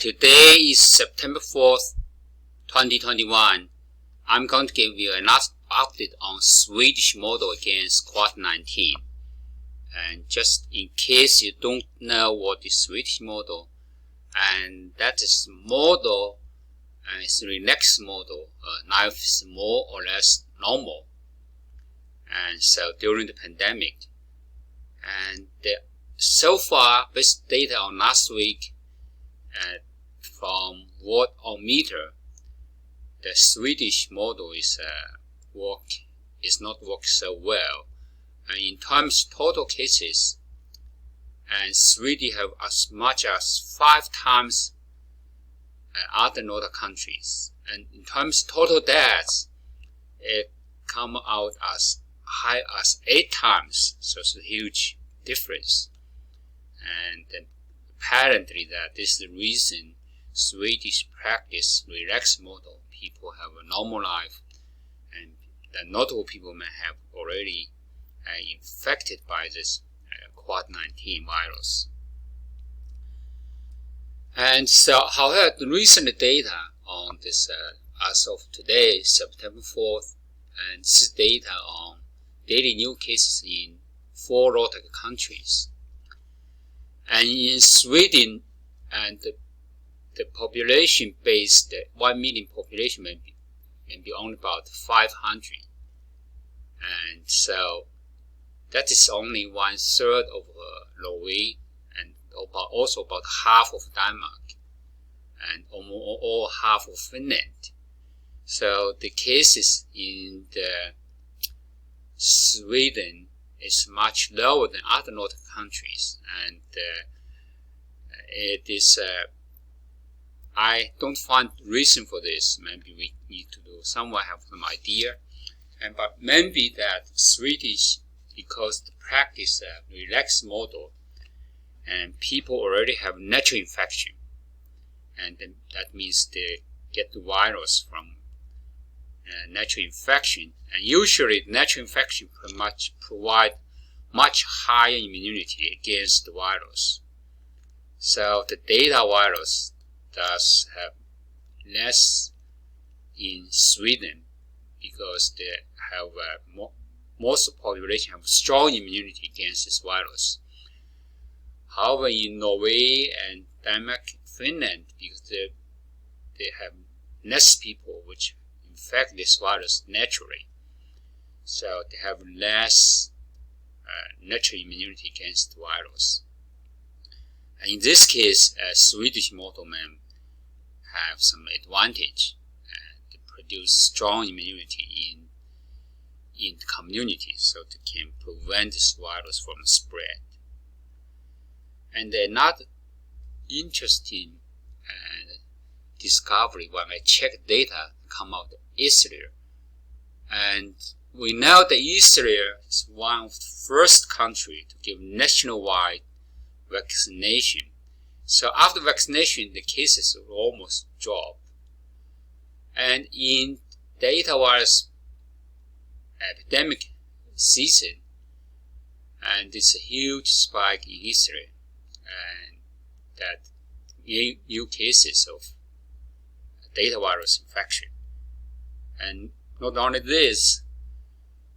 Today is September 4th, 2021. I'm going to give you another update on Swedish model against COVID-19. And just in case you don't know what is Swedish model, and that is model, and it's a relaxed model. Life is more or less normal. And so during the pandemic, and so far, based data on last week, from watt or meter, the Swedish model is not working so well. And in terms of total cases, and Sweden have as much as 5 times other Nordic countries. And in terms of total deaths, it come out as high as 8 times. So it's a huge difference. And apparently that is the reason Swedish practice relaxed model. People have a normal life, and the notable people may have already infected by this COVID-19 virus. And so, however, the recent data on this, as of today, September 4th, and this is data on daily new cases in 4 Nordic countries. And in Sweden, and the population base, the 1 million population may be only about 500. And so that is only 1/3 of Norway, and also about half of Denmark, and almost half of Finland. So the cases in the Sweden is much lower than other Nordic countries, and it is. I don't find reason for this. Maybe we need to do somewhere have some idea, but maybe that Swedish, because the practice relaxed model, and people already have natural infection, and then that means they get the virus from natural infection, and usually natural infection provide much higher immunity against the virus. So the Delta virus does have less in Sweden because they have most of the population have strong immunity against this virus. However, in Norway and Denmark, Finland, because they have less people which infect this virus naturally, so they have less natural immunity against the virus. And in this case, a Swedish model may have some advantage to produce strong immunity in the community, so they can prevent this virus from spread. And another interesting discovery when I checked data come out of Israel, and we know that Israel is one of the first countries to give nationwide vaccination. So after vaccination, the cases will almost drop. And in Delta virus epidemic season, and it's a huge spike in Israel, and that new cases of Delta virus infection. And not only this,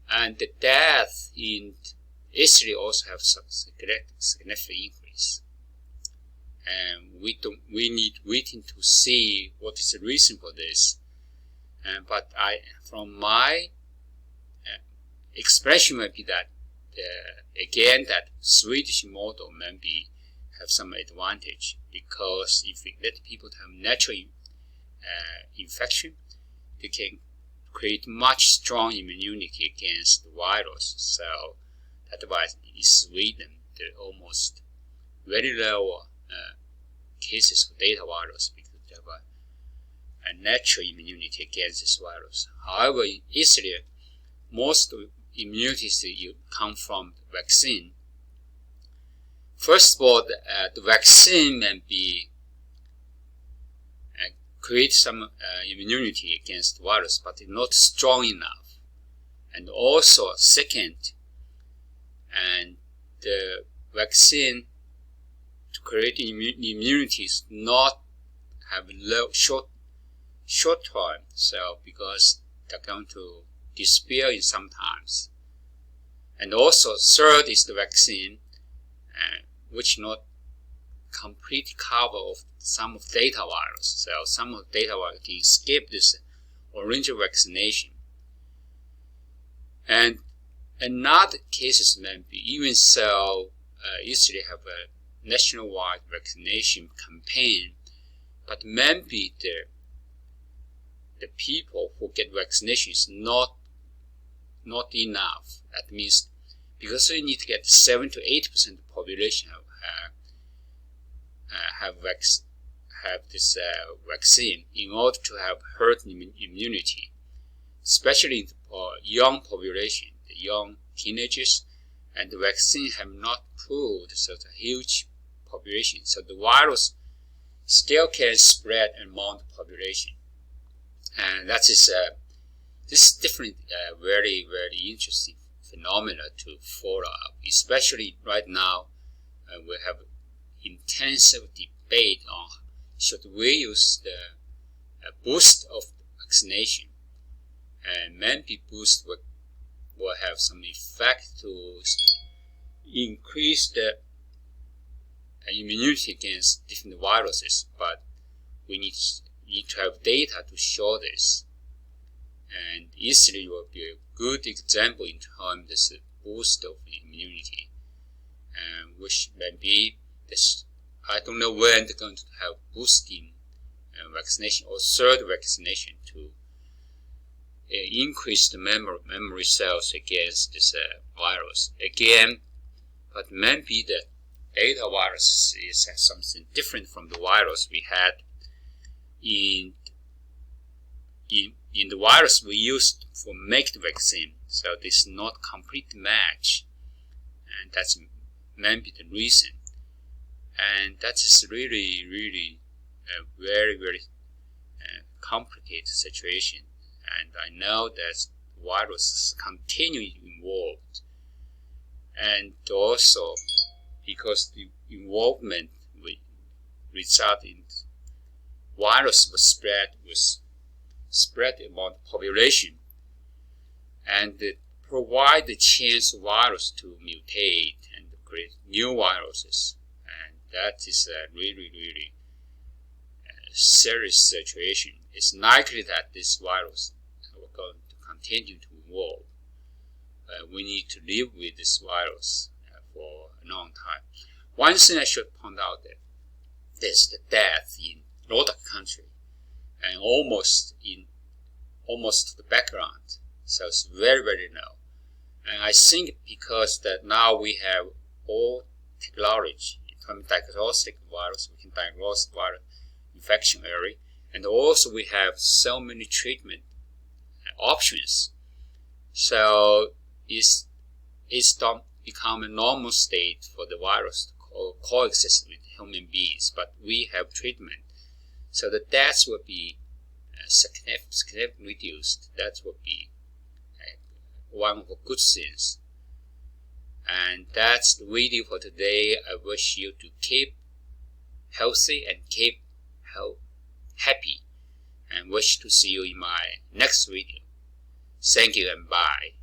and the death in Israel also have some significant increase. And we need waiting to see what is the reason for this. But from my expression might be that again that Swedish model maybe have some advantage, because if we let people have natural infection, they can create much strong immunity against the virus. So that's why in Sweden there are almost very low cases of Delta virus, because they have a natural immunity against this virus. However, in Israel, most of immunity come from the vaccine. First of all, the vaccine may be create some immunity against the virus, but it's not strong enough. And also, second, and the vaccine to create immunity is not have low short term, so because they're going to disappear in some times. And also third is the vaccine, which not complete cover of some of data virus. So some of data virus can skip this original vaccination. And another cases maybe even so, usually have a nationwide vaccination campaign, but maybe the people who get vaccination is not enough. That means because you need to get 7 to 8% of the population have this vaccine in order to have herd immunity, especially in the young population, the young teenagers, and the vaccine have not proved such a huge population, so the virus still can spread among the population, and that is this different, very interesting phenomena to follow up. Especially right now, we have intensive debate on should we use the boost of vaccination, and maybe boost will have some effect to increase the immunity against different viruses, but we need to have data to show this. And Israel will be a good example in terms of this boost of immunity, which may be this. I don't know when they're going to have boosting vaccination or third vaccination to increase the memory cells against this virus again. But maybe the Beta virus is something different from the virus we had in the virus we used for make the vaccine. So this is not complete match, and that's maybe the reason. And that is really a very complicated situation. And I know that the virus is continuing involved, and also because the involvement will result in virus was spread among the population, and provide the chance of virus to mutate and create new viruses. And that is a really serious situation. It's likely that this virus will going to continue to evolve. We need to live with this virus for a long time. One thing I should point out that there's the death in Nordic country, and almost to the background. So it's very low. And I think because that now we have all technology in terms of diagnostic virus, we can diagnose virus infection early, and also we have so many treatment options. So it's become a normal state for the virus to coexist with human beings, but we have treatment. So the deaths will be significantly reduced. That will be one of the good things. And that's the video for today. I wish you to keep healthy and keep happy, and wish to see you in my next video. Thank you and bye.